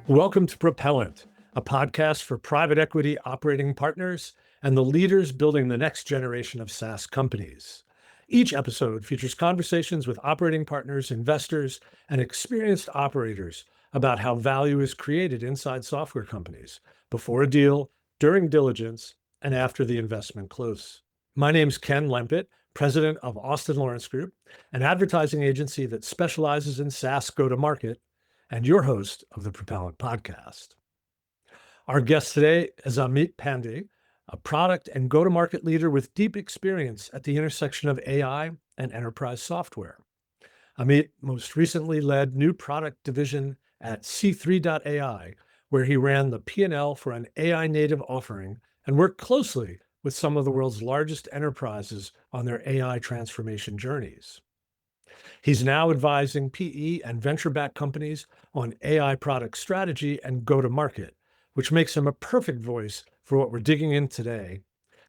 Welcome to ProPEllant, a podcast for private equity operating partners and the leaders building the next generation of SaaS companies. Each episode features conversations with operating partners, investors, and experienced operators about how value is created inside software companies before a deal, during diligence, and after the investment close. My name's Ken Lempit, president of Austin Lawrence Group, an advertising agency that specializes in SaaS go-to-market, and your host of the ProPEllant podcast. Our guest today is Amit Pande, a product and go-to-market leader with deep experience at the intersection of AI and enterprise software. Amit most recently led new product division at C3.ai, where he ran the P&L for an AI-native offering and worked closely with some of the world's largest enterprises on their AI transformation journeys. He's now advising PE and venture-backed companies on AI product strategy and go-to-market, which makes him a perfect voice for what we're digging in today,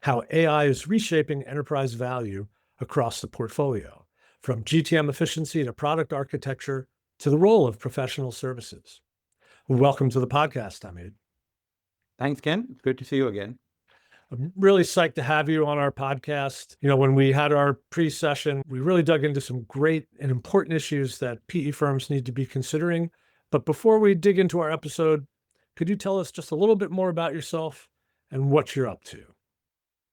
how AI is reshaping enterprise value across the portfolio, from GTM efficiency to product architecture to the role of professional services. Welcome to the podcast, Amit. Thanks, Ken. It's good to see you again. I'm really psyched to have you on our podcast. When we had our pre-session, we really dug into some great and important issues that PE firms need to be considering. But before we dig into our episode, could you tell us just a little bit more about yourself and what you're up to?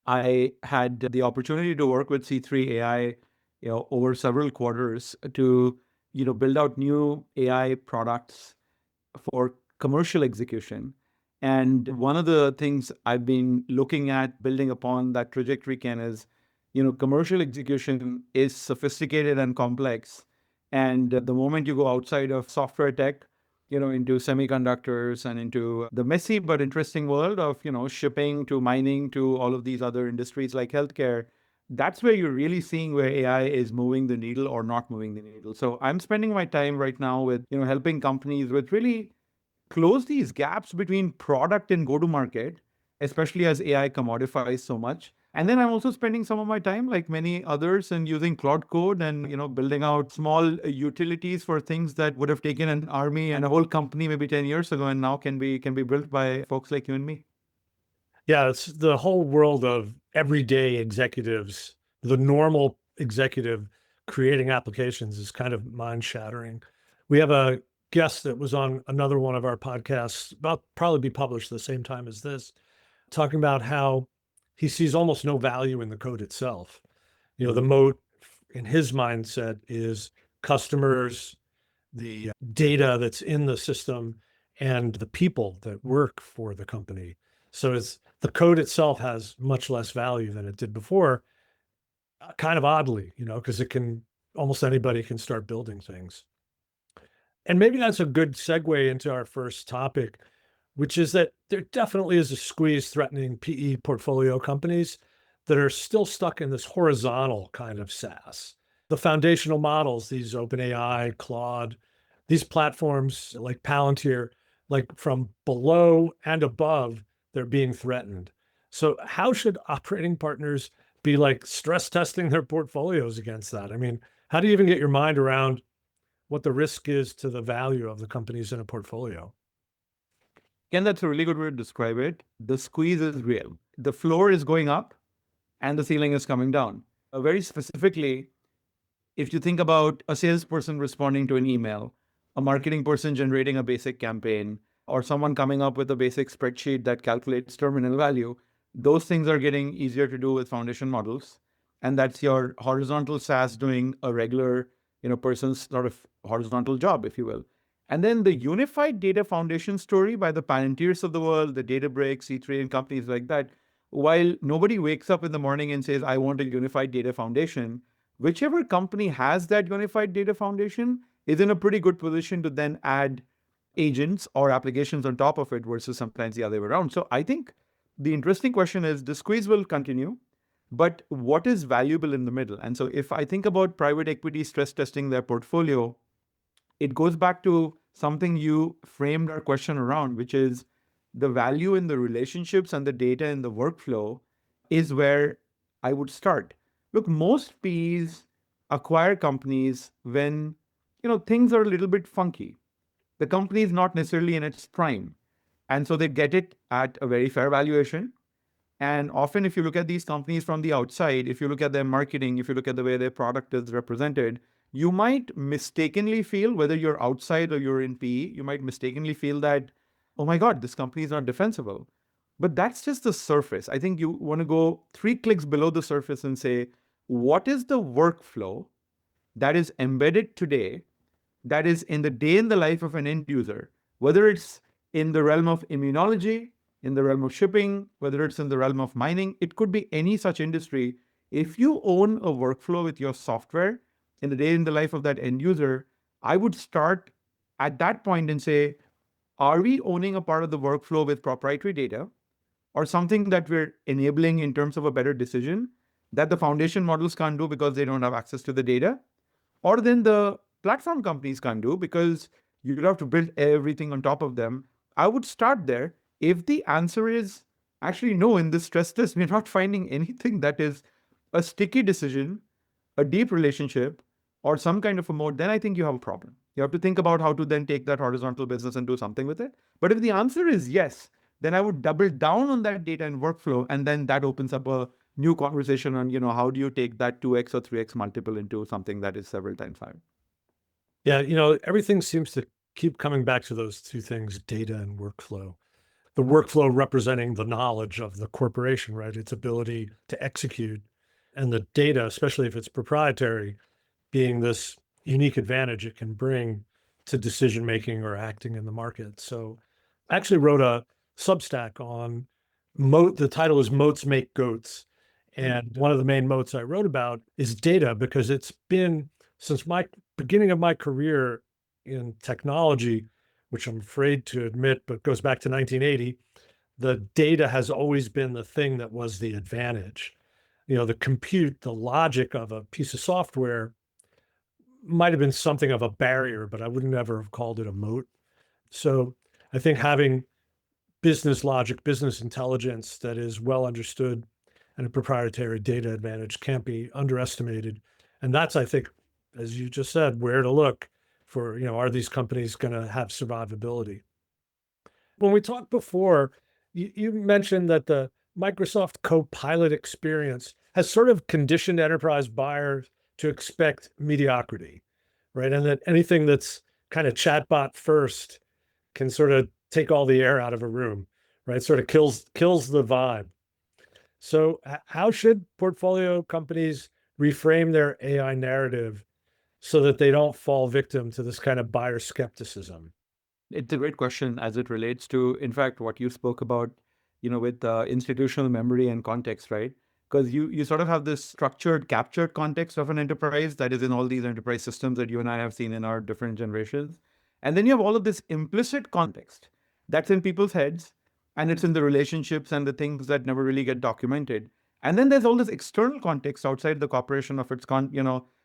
I had the opportunity to work with C3 AI, over several quarters to, build out new AI products for commercial execution. And one of the things I've been looking at building upon that trajectory, Ken, is, commercial execution is sophisticated and complex. And the moment you go outside of software tech, into semiconductors and into the messy but interesting world of, shipping to mining to all of these other industries like healthcare, that's where you're really seeing where AI is moving the needle or not moving the needle. So I'm spending my time right now with, helping companies with really close these gaps between product and go-to-market, especially as AI commodifies so much. And then I'm also spending some of my time, like many others, in using Claude Code and building out small utilities for things that would have taken an army and a whole company maybe 10 years ago, and now can be built by folks like you and me. Yeah, it's the whole world of everyday executives, the normal executive creating applications is kind of mind-shattering. We have a guest that was on another one of our podcasts, about probably be published the same time as this, talking about how he sees almost no value in the code itself. The moat in his mindset is customers, the data that's in the system, and the people that work for the company. So it's the code itself has much less value than it did before, kind of oddly, because almost anybody can start building things. And maybe that's a good segue into our first topic, which is that there definitely is a squeeze threatening PE portfolio companies that are still stuck in this horizontal kind of SaaS. The foundational models, these OpenAI, Claude, these platforms like Palantir, like from below and above, they're being threatened. So how should operating partners be like stress testing their portfolios against that? I mean, how do you even get your mind around what the risk is to the value of the companies in a portfolio? Ken, that's a really good way to describe it. The squeeze is real. The floor is going up and the ceiling is coming down. Very specifically, if you think about a salesperson responding to an email, a marketing person generating a basic campaign, or someone coming up with a basic spreadsheet that calculates terminal value, those things are getting easier to do with foundation models. And that's your horizontal SaaS doing a regular, person's sort of horizontal job, if you will. And then the unified data foundation story by the Palantirs of the world, the Databricks, C3 and companies like that, while nobody wakes up in the morning and says, I want a unified data foundation, whichever company has that unified data foundation is in a pretty good position to then add agents or applications on top of it versus sometimes the other way around. So I think the interesting question is the squeeze will continue, but what is valuable in the middle? And so if I think about private equity stress testing their portfolio, it goes back to something you framed our question around, which is the value in the relationships and the data in the workflow is where I would start. Look, most PEs acquire companies when, things are a little bit funky. the company is not necessarily in its prime. And so they get it at a very fair valuation. And often, if you look at these companies from the outside, if you look at their marketing, if you look at the way their product is represented, you might mistakenly feel, whether you're outside or you're in PE, you might mistakenly feel that, oh my God, this company is not defensible. But that's just the surface. I think you want to go 3 clicks below the surface and say, what is the workflow that is embedded today, that is in the day in the life of an end user, whether it's in the realm of immunology, in the realm of shipping, whether it's in the realm of mining, it could be any such industry. If you own a workflow with your software in the day in the life of that end user, I would start at that point and say, are we owning a part of the workflow with proprietary data or something that we're enabling in terms of a better decision that the foundation models can't do because they don't have access to the data? Or then the platform companies can't do because you'd have to build everything on top of them. I would start there. If the answer is actually no, in this stress test, we're not finding anything that is a sticky decision, a deep relationship, or some kind of a mode, then I think you have a problem. You have to think about how to then take that horizontal business and do something with it. But if the answer is yes, then I would double down on that data and workflow, and then that opens up a new conversation on, how do you take that 2x or 3x multiple into something that is several times higher? Yeah, everything seems to keep coming back to those two things, data and workflow. The workflow representing the knowledge of the corporation, right? Its ability to execute, and the data, especially if it's proprietary, being this unique advantage it can bring to decision making or acting in the market. So I actually wrote a Substack on moat. The title is Moats Make Goats. And one of the main moats I wrote about is data, because it's been since my beginning of my career in technology, which I'm afraid to admit, but goes back to 1980, the data has always been the thing that was the advantage. The compute, the logic of a piece of software might have been something of a barrier, but I wouldn't ever have called it a moat. So I think having business logic, business intelligence that is well understood and a proprietary data advantage can't be underestimated. And that's, I think, as you just said, where to look for, are these companies going to have survivability? When we talked before, you mentioned that the Microsoft Copilot experience has sort of conditioned enterprise buyers to expect mediocrity, right? And that anything that's kind of chatbot first can sort of take all the air out of a room, right? Sort of kills the vibe. So how should portfolio companies reframe their AI narrative so that they don't fall victim to this kind of buyer skepticism? It's a great question as it relates to, in fact, what you spoke about, with institutional memory and context, right? Because you sort of have this structured, captured context of an enterprise that is in all these enterprise systems that you and I have seen in our different generations. And then you have all of this implicit context that's in people's heads, and it's in the relationships and the things that never really get documented. And then there's all this external context outside the corporation of its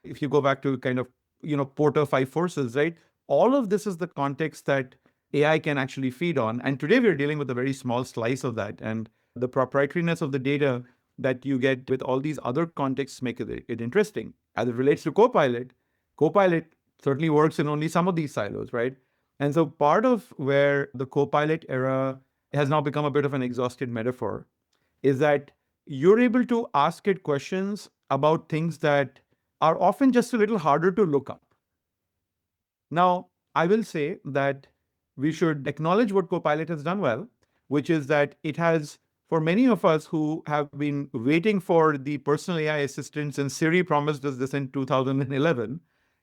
if you go back to kind of, Porter 5 forces, right? All of this is the context that AI can actually feed on. And today we're dealing with a very small slice of that. And the proprietariness of the data that you get with all these other contexts make it interesting. As it relates to Copilot, Copilot certainly works in only some of these silos, right? And so part of where the Copilot era has now become a bit of an exhausted metaphor is that you're able to ask it questions about things that are often just a little harder to look up. Now, I will say that we should acknowledge what Copilot has done well, which is that it has, for many of us who have been waiting for the personal AI assistants, and Siri promised us this in 2011,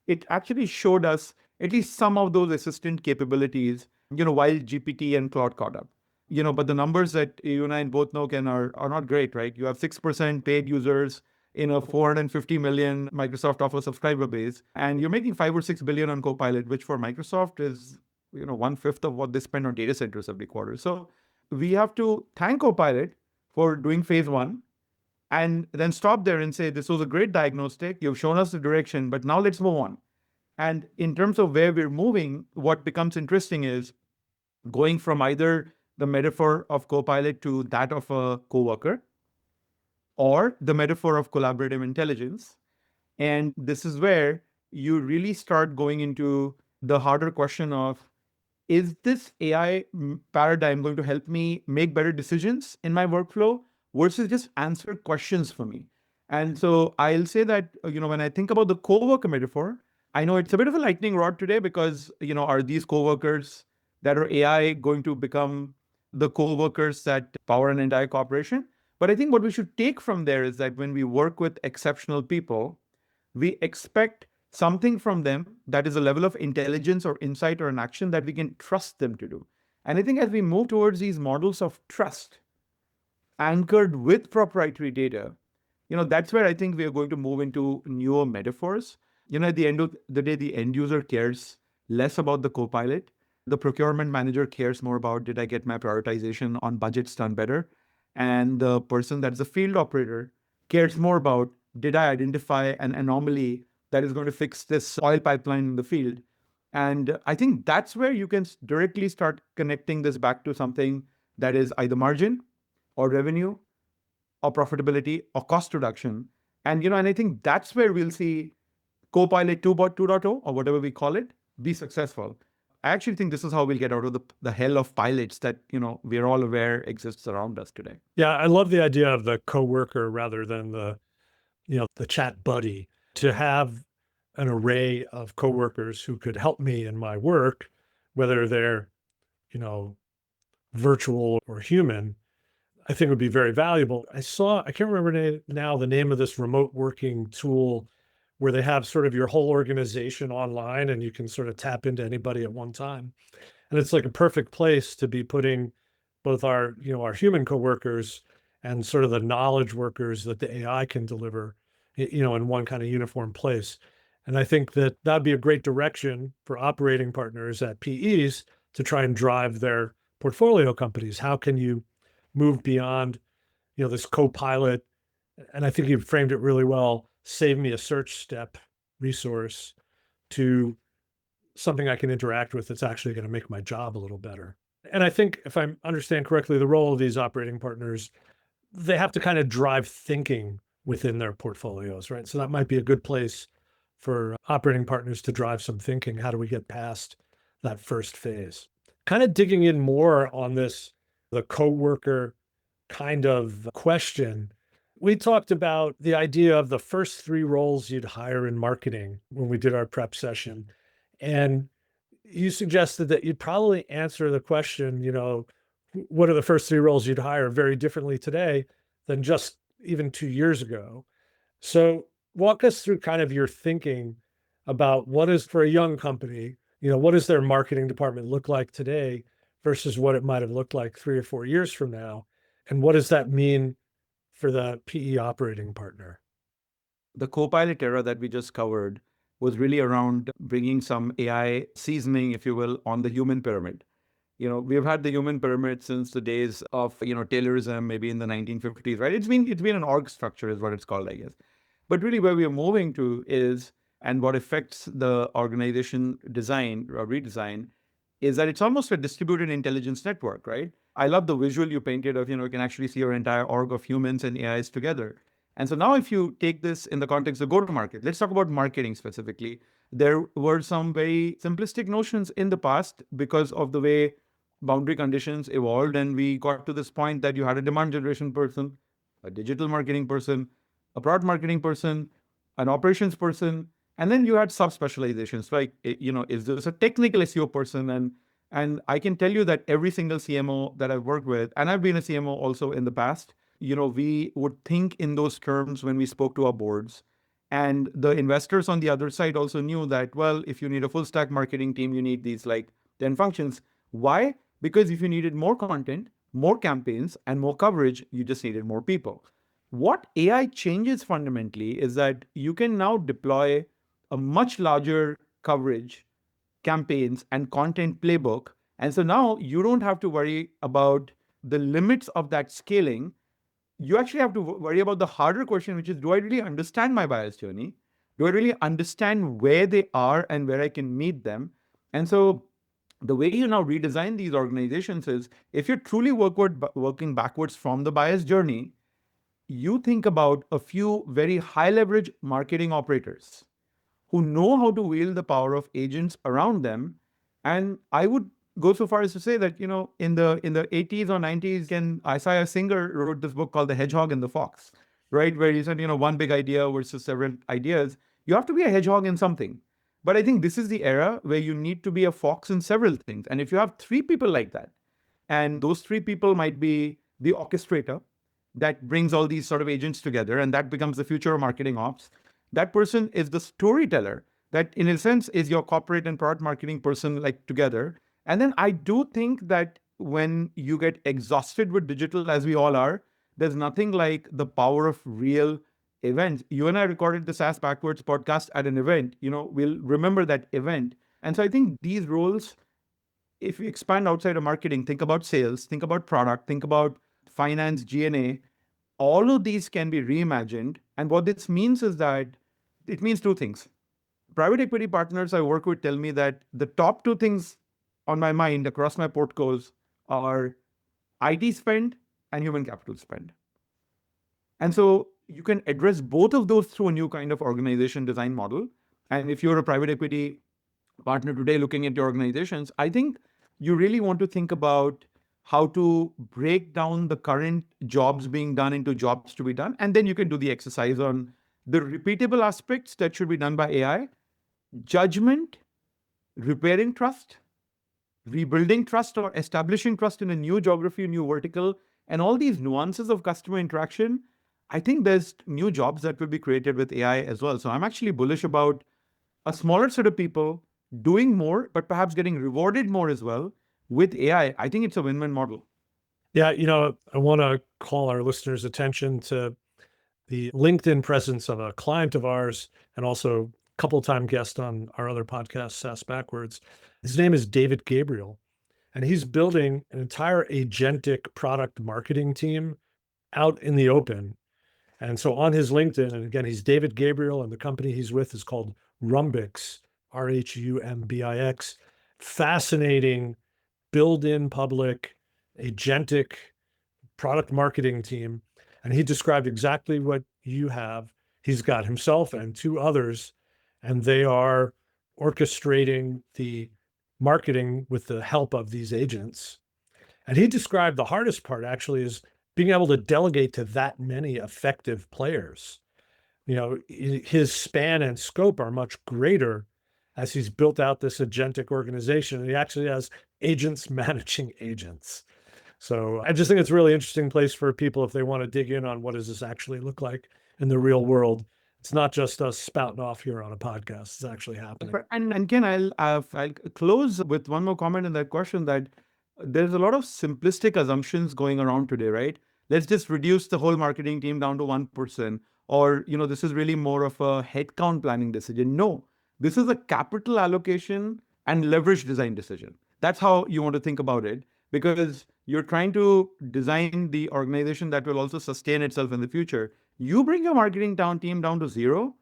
it actually showed us at least some of those assistant capabilities, while GPT and Claude caught up. But the numbers that you and I both know are not great, right? You have 6% paid users in a 450 million Microsoft Office subscriber base, and you're making 5 or 6 billion on Copilot, which for Microsoft is, 1/5 of what they spend on data centers every quarter. So we have to thank Copilot for doing phase one and then stop there and say, this was a great diagnostic. You've shown us the direction, but now let's move on. And in terms of where we're moving, what becomes interesting is going from either the metaphor of Copilot to that of a coworker, or the metaphor of collaborative intelligence. And this is where you really start going into the harder question of, is this AI paradigm going to help me make better decisions in my workflow versus just answer questions for me? And so I'll say that, when I think about the coworker metaphor, I know it's a bit of a lightning rod today because, are these coworkers that are AI going to become the coworkers that power an entire corporation? But I think what we should take from there is that when we work with exceptional people, we expect something from them that is a level of intelligence or insight or an action that we can trust them to do. And I think as we move towards these models of trust anchored with proprietary data, that's where I think we are going to move into newer metaphors. At the end of the day, the end user cares less about the copilot. The procurement manager cares more about, did I get my prioritization on budgets done better? And the person that's the field operator cares more about, did I identify an anomaly that is going to fix this oil pipeline in the field? And I think that's where you can directly start connecting this back to something that is either margin or revenue or profitability or cost reduction. And I think that's where we'll see Copilot 2.0 or whatever we call it be successful. I actually think this is how we'll get out of the hell of pilots that, we're all aware exists around us today. Yeah, I love the idea of the coworker rather than the chat buddy, to have an array of coworkers who could help me in my work, whether they're, you know, virtual or human. I think would be very valuable. I can't remember now the name of this remote working tool where they have sort of your whole organization online and you can sort of tap into anybody at one time. And it's like a perfect place to be putting both our human coworkers and sort of the knowledge workers that the AI can deliver, in one kind of uniform place. And I think that that'd be a great direction for operating partners at PEs to try and drive their portfolio companies. How can you move beyond, this Copilot? And I think you framed it really well, save me a search step resource, to something I can interact with that's actually going to make my job a little better. And I think if I understand correctly, the role of these operating partners, they have to kind of drive thinking within their portfolios, right? So that might be a good place for operating partners to drive some thinking. How do we get past that first phase? Kind of digging in more on this, the coworker kind of question. We talked about the idea of the first 3 roles you'd hire in marketing when we did our prep session. And you suggested that you'd probably answer the question, what are the first 3 roles you'd hire very differently today than just even 2 years ago. So walk us through kind of your thinking about what is, for a young company, what does their marketing department look like today versus what it might have looked like 3 or 4 years from now? And what does that mean for the PE operating partner? The Copilot era that we just covered was really around bringing some AI seasoning, if you will, on the human pyramid. We've had the human pyramid since the days of, Taylorism, maybe in the 1950s, right? It's been an org structure is what it's called, I guess. But really where we are moving to is, and what affects the organization design or redesign, is that it's almost a distributed intelligence network, right? I love the visual you painted of, you can actually see your entire org of humans and AIs together. And so now if you take this in the context of go-to-market, let's talk about marketing specifically. There were some very simplistic notions in the past because of the way boundary conditions evolved. And we got to this point that you had a demand generation person, a digital marketing person, a product marketing person, an operations person, and then you had sub-specializations, like, is this a technical SEO person? And I can tell you that every single CMO that I've worked with, and I've been a CMO also in the past, we would think in those terms when we spoke to our boards. And the investors on the other side also knew that, well, if you need a full stack marketing team, you need these like 10 functions. Why? Because if you needed more content, more campaigns, and more coverage, you just needed more people. What AI changes fundamentally is that you can now deploy a much larger coverage, campaigns, and content playbook. And so now you don't have to worry about the limits of that scaling. You actually have to worry about the harder question, which is, do I really understand my buyer's journey? Do I really understand where they are and where I can meet them? And so the way you now redesign these organizations is, if you're truly working backwards from the buyer's journey, you think about a few very high leverage marketing operators who know how to wield the power of agents around them. And I would go so far as to say that, in the 80s or 90s, Isaiah Singer wrote this book called The Hedgehog and the Fox, right? Where he said, one big idea versus several ideas. You have to be a hedgehog in something. But I think this is the era where you need to be a fox in several things. And if you have three people like that, and those three people might be the orchestrator that brings all these sort of agents together, and that becomes the future of marketing ops. That person is the storyteller that, in a sense, is your corporate and product marketing person like together. And then I do think that when you get exhausted with digital, as we all are, there's nothing like the power of real events. You and I recorded the SaaS Backwards podcast at an event. We'll remember that event. And so I think these roles, if you expand outside of marketing, think about sales, think about product, think about finance, G&A, all of these can be reimagined. And what this means is that it means two things. Private equity partners I work with tell me that the top two things on my mind across my portcos are IT spend and human capital spend. And so you can address both of those through a new kind of organization design model. And if you're a private equity partner today looking at your organizations, I think you really want to think about how to break down the current jobs being done into jobs to be done. And then you can do the exercise on the repeatable aspects that should be done by AI, judgment, repairing trust, rebuilding trust or establishing trust in a new geography, new vertical, and all these nuances of customer interaction. I think there's new jobs that will be created with AI as well. So I'm actually bullish about a smaller set of people doing more, but perhaps getting rewarded more as well with AI. I think it's a win-win model. Yeah, I want to call our listeners' attention to the LinkedIn presence of a client of ours and also a couple-time guest on our other podcast, SaaS Backwards. His name is David Gabriel, and he's building an entire agentic product marketing team out in the open. And so on his LinkedIn, and again, he's David Gabriel, and the company he's with is called Rumbix, Rumbix. Fascinating, build-in public, agentic product marketing team. And he described exactly what you have. He's got himself and two others, and they are orchestrating the marketing with the help of these agents. And he described the hardest part actually is being able to delegate to that many effective players. His span and scope are much greater as he's built out this agentic organization. And he actually has agents managing agents. So I just think it's a really interesting place for people if they want to dig in on what does this actually look like in the real world. It's not just us spouting off here on a podcast. It's actually happening. And Ken, I'll close with one more comment in that question, that there's a lot of simplistic assumptions going around today, right? Let's just reduce the whole marketing team down to one person, or this is really more of a headcount planning decision. No, this is a capital allocation and leverage design decision. That's how you want to think about it, because you're trying to design the organization that will also sustain itself in the future. You bring your marketing team down to zero,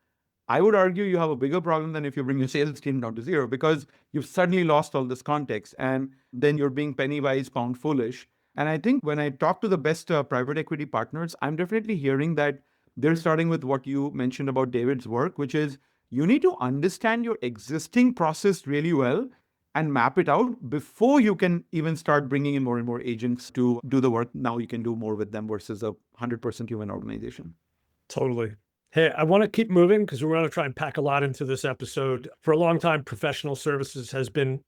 I would argue you have a bigger problem than if you bring your sales team down to zero, because you've suddenly lost all this context and then you're being penny wise, pound foolish. And I think when I talk to the best private equity partners, I'm definitely hearing that they're starting with what you mentioned about David's work, which is you need to understand your existing process really well and map it out before you can even start bringing in more and more agents to do the work. Now you can do more with them versus a 100% human organization. Totally. Hey, I want to keep moving because we're going to try and pack a lot into this episode. For a long time, professional services has been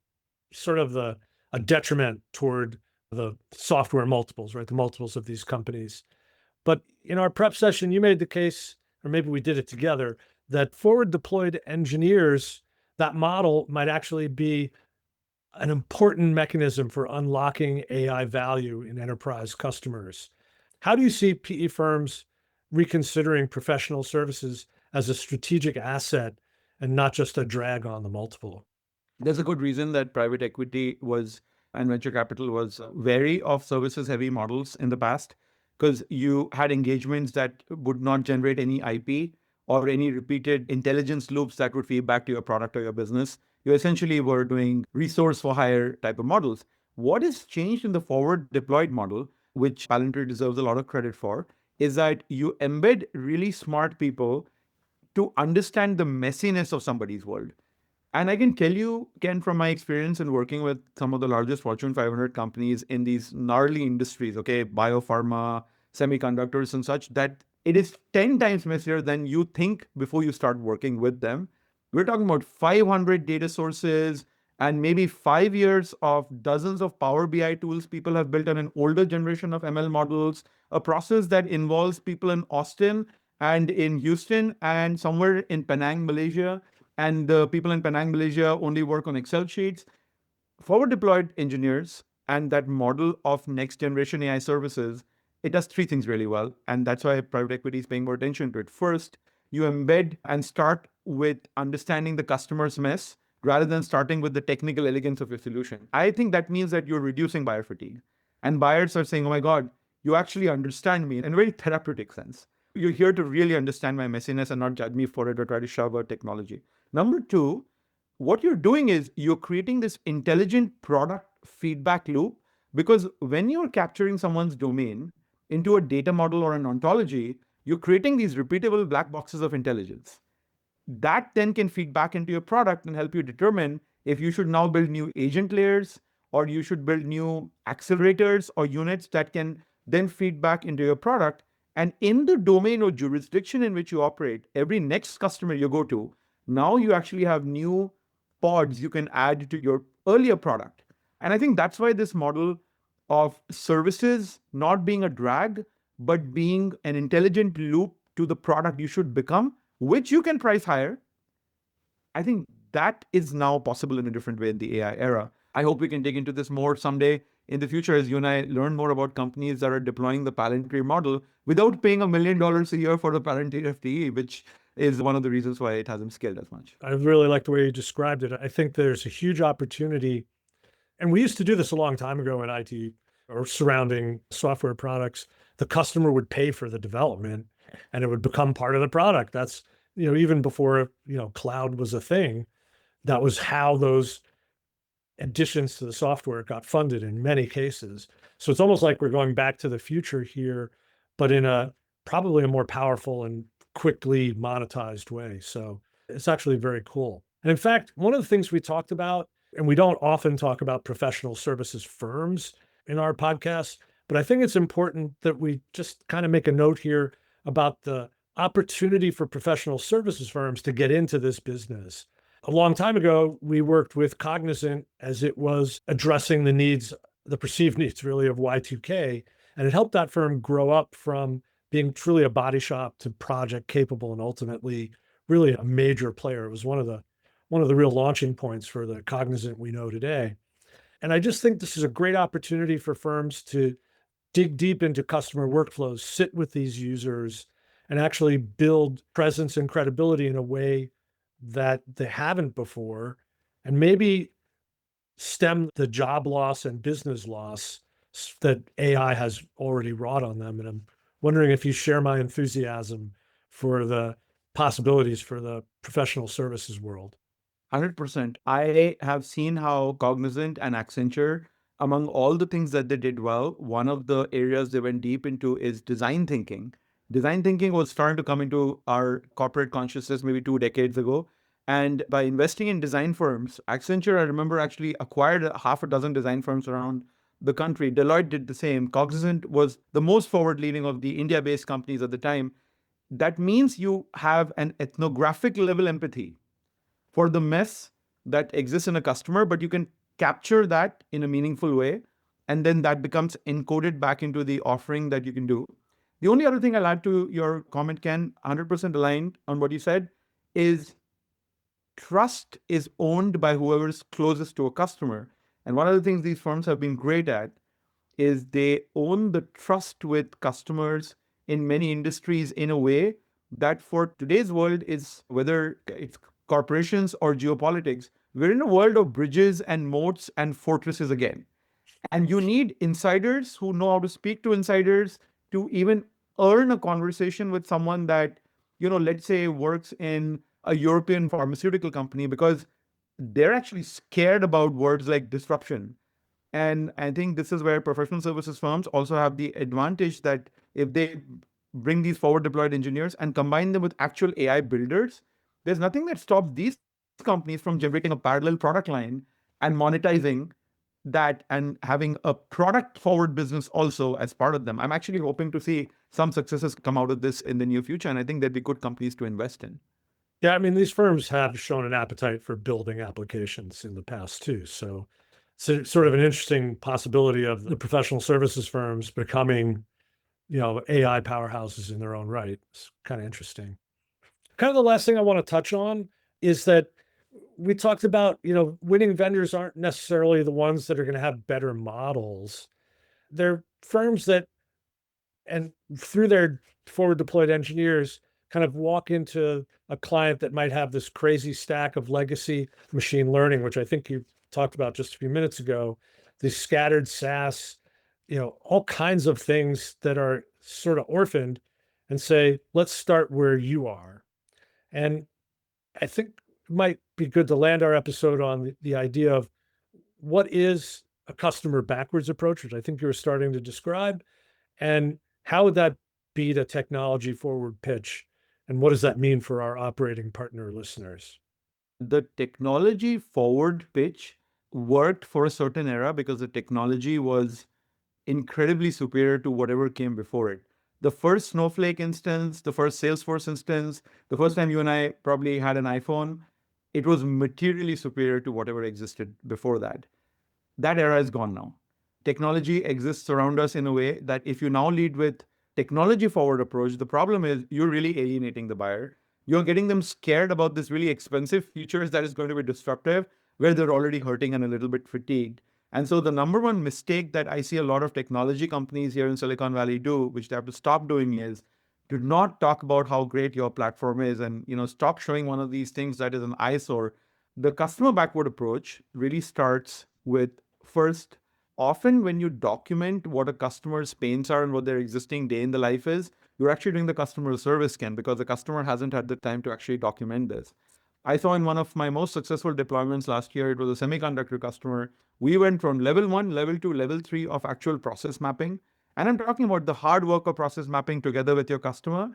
sort of a detriment toward the software multiples, right? The multiples of these companies. But in our prep session, you made the case, or maybe we did it together, that forward deployed engineers, that model might actually be an important mechanism for unlocking AI value in enterprise customers. How do you see PE firms reconsidering professional services as a strategic asset and not just a drag on the multiple? There's a good reason that private equity and venture capital was wary of services heavy models in the past, because you had engagements that would not generate any IP or any repeated intelligence loops that would feed back to your product or your business. You essentially were doing resource for hire type of models. What has changed in the forward deployed model, which Palantir deserves a lot of credit for, is that you embed really smart people to understand the messiness of somebody's world. And I can tell you, Ken, from my experience in working with some of the largest Fortune 500 companies in these gnarly industries, okay, biopharma, semiconductors and such, that it is 10 times messier than you think before you start working with them. We're talking about 500 data sources and maybe 5 years of dozens of Power BI tools people have built on an older generation of ML models, a process that involves people in Austin and in Houston and somewhere in Penang, Malaysia, and the people in Penang, Malaysia only work on Excel sheets. Forward deployed engineers and that model of next generation AI services, it does three things really well. And that's why private equity is paying more attention to it. First, you embed and start with understanding the customer's mess rather than starting with the technical elegance of your solution. I think that means that you're reducing buyer fatigue. And buyers are saying, oh my God, you actually understand me in a very therapeutic sense. You're here to really understand my messiness and not judge me for it or try to shove out technology. Number two, what you're doing is you're creating this intelligent product feedback loop, because when you're capturing someone's domain into a data model or an ontology, you're creating these repeatable black boxes of intelligence. That then can feed back into your product and help you determine if you should now build new agent layers or you should build new accelerators or units that can then feed back into your product. And in the domain or jurisdiction in which you operate, every next customer you go to, now you actually have new pods you can add to your earlier product. And I think that's why this model of services not being a drag, but being an intelligent loop to the product you should become, which you can price higher. I think that is now possible in a different way in the AI era. I hope we can dig into this more someday in the future as you and I learn more about companies that are deploying the Palantir model without paying $1 million a year for the Palantir FTE, which is one of the reasons why it hasn't scaled as much. I really like the way you described it. I think there's a huge opportunity. And we used to do this a long time ago in IT or surrounding software products. The customer would pay for the development and it would become part of the product. That's, even before, cloud was a thing, that was how those additions to the software got funded in many cases. So it's almost like we're going back to the future here, but in a probably a more powerful and quickly monetized way. So it's actually very cool. And in fact, one of the things we talked about, and we don't often talk about professional services firms in our podcast, but I think it's important that we just kind of make a note here about the opportunity for professional services firms to get into this business. A long time ago, we worked with Cognizant as it was addressing the needs, the perceived needs really of Y2K, and it helped that firm grow up from being truly a body shop to project capable and ultimately really a major player. It was one of the real launching points for the Cognizant we know today. And I just think this is a great opportunity for firms to dig deep into customer workflows, sit with these users, and actually build presence and credibility in a way that they haven't before, and maybe stem the job loss and business loss that AI has already wrought on them. And I'm wondering if you share my enthusiasm for the possibilities for the professional services world. 100%. I have seen how Cognizant and Accenture, among all the things that they did well, one of the areas they went deep into is design thinking. Design thinking was starting to come into our corporate consciousness maybe 2 decades ago. And by investing in design firms, Accenture, I remember, actually acquired a half a dozen design firms around the country. Deloitte did the same. Cognizant was the most forward-leaning of the India-based companies at the time. That means you have an ethnographic level empathy for the mess that exists in a customer, but you can capture that in a meaningful way. And then that becomes encoded back into the offering that you can do. The only other thing I'll add to your comment, Ken, 100% aligned on what you said, is trust is owned by whoever's closest to a customer. And one of the things these firms have been great at is they own the trust with customers in many industries in a way that for today's world is, whether it's corporations or geopolitics, we're in a world of bridges and moats and fortresses again. And you need insiders who know how to speak to insiders to even earn a conversation with someone that, let's say works in a European pharmaceutical company, because they're actually scared about words like disruption. And I think this is where professional services firms also have the advantage that if they bring these forward deployed engineers and combine them with actual AI builders, there's nothing that stops these companies from generating a parallel product line and monetizing that and having a product forward business also as part of them. I'm actually hoping to see some successes come out of this in the near future. And I think there'd be good companies to invest in. Yeah, I mean, these firms have shown an appetite for building applications in the past too. So it's sort of an interesting possibility of the professional services firms becoming, AI powerhouses in their own right. It's kind of interesting. Kind of the last thing I want to touch on is that we talked about, winning vendors aren't necessarily the ones that are going to have better models. They're firms that, and through their forward deployed engineers, kind of walk into a client that might have this crazy stack of legacy machine learning, which I think you talked about just a few minutes ago, these scattered SaaS, all kinds of things that are sort of orphaned, and say, let's start where you are. And I think it might be good to land our episode on the idea of what is a customer backwards approach, which I think you were starting to describe, and how would that be a technology forward pitch? And what does that mean for our operating partner listeners? The technology forward pitch worked for a certain era because the technology was incredibly superior to whatever came before it. The first Snowflake instance, the first Salesforce instance, the first time you and I probably had an iPhone, it was materially superior to whatever existed before that. That era is gone now. Technology exists around us in a way that if you now lead with technology forward approach, the problem is you're really alienating the buyer. You're getting them scared about this really expensive features that is going to be disruptive, where they're already hurting and a little bit fatigued. And so the number one mistake that I see a lot of technology companies here in Silicon Valley do, which they have to stop doing, is do not talk about how great your platform is, and stop showing one of these things that is an eyesore. The customer backward approach really starts with first, often when you document what a customer's pains are and what their existing day in the life is, you're actually doing the customer service scan because the customer hasn't had the time to actually document this. I saw in one of my most successful deployments last year, it was a semiconductor customer. We went from level 1, level 2, level 3 of actual process mapping. And I'm talking about the hard work of process mapping together with your customer.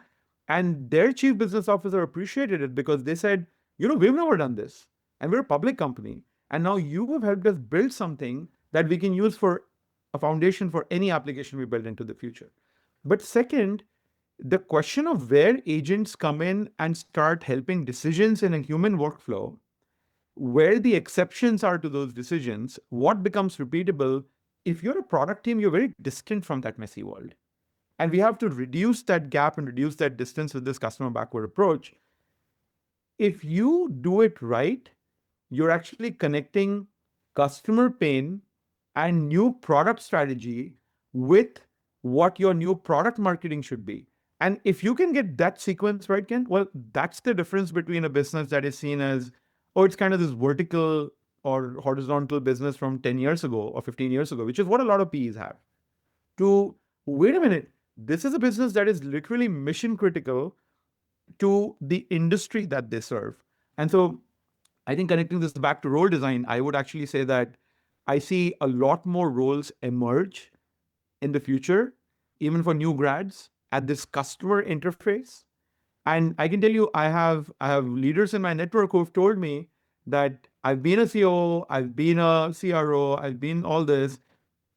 And their chief business officer appreciated it because they said, we've never done this. And we're a public company. And now you have helped us build something that we can use for a foundation for any application we build into the future. But second, the question of where agents come in and start helping decisions in a human workflow, where the exceptions are to those decisions, what becomes repeatable. If you're a product team, you're very distant from that messy world. And we have to reduce that gap and reduce that distance with this customer backward approach. If you do it right, you're actually connecting customer pain and new product strategy with what your new product marketing should be. And if you can get that sequence right, Ken, well, that's the difference between a business that is seen as, oh, it's kind of this vertical or horizontal business from 10 years ago or 15 years ago, which is what a lot of PEs have, to, wait a minute, this is a business that is literally mission critical to the industry that they serve. And so I think connecting this back to role design, I would actually say that I see a lot more roles emerge in the future, even for new grads, at this customer interface. And I can tell you, I have leaders in my network who have told me that I've been a COO, I've been a CRO, I've been all this.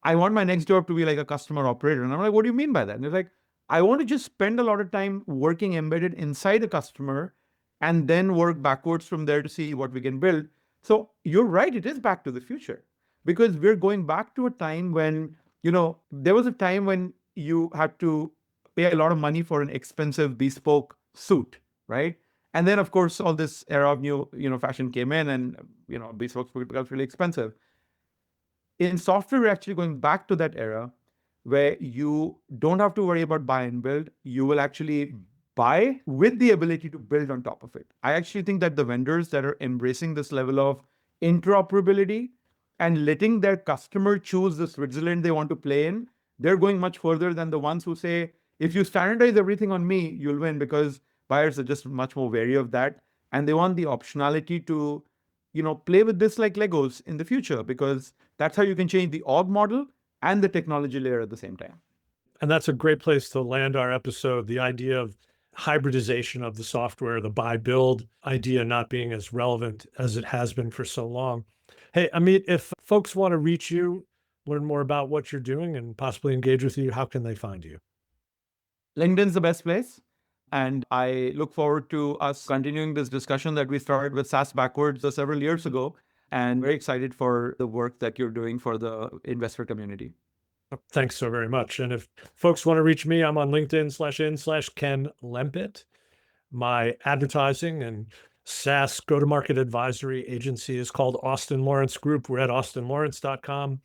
I want my next job to be like a customer operator. And I'm like, what do you mean by that? And they're like, I want to just spend a lot of time working embedded inside a customer and then work backwards from there to see what we can build. So you're right, it is back to the future, because we're going back to a time when, there was a time when you had to pay a lot of money for an expensive bespoke suit, right? And then of course, all this era of new, fashion came in and, bespoke becomes really expensive. In software, we're actually going back to that era where you don't have to worry about buy and build. You will actually buy with the ability to build on top of it. I actually think that the vendors that are embracing this level of interoperability and letting their customer choose the Switzerland they want to play in, they're going much further than the ones who say, if you standardize everything on me, you'll win, because buyers are just much more wary of that. And they want the optionality to, play with this like Legos in the future, because that's how you can change the org model and the technology layer at the same time. And that's a great place to land our episode. The idea of hybridization of the software, the buy build idea not being as relevant as it has been for so long. Hey, Amit, if folks want to reach you, learn more about what you're doing and possibly engage with you, how can they find you? LinkedIn's the best place. And I look forward to us continuing this discussion that we started with SaaS backwards several years ago. And very excited for the work that you're doing for the investor community. Thanks so very much. And if folks want to reach me, I'm on LinkedIn/in/Ken Lempit. My advertising and SaaS go-to-market advisory agency is called Austin Lawrence Group. We're at austinlawrence.com.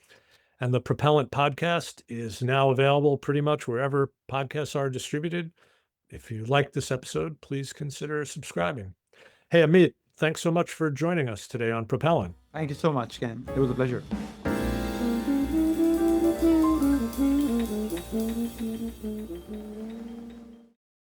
And the ProPEllant podcast is now available pretty much wherever podcasts are distributed. If you like this episode, please consider subscribing. Hey, Amit, thanks so much for joining us today on ProPEllant. Thank you so much, Ken. It was a pleasure.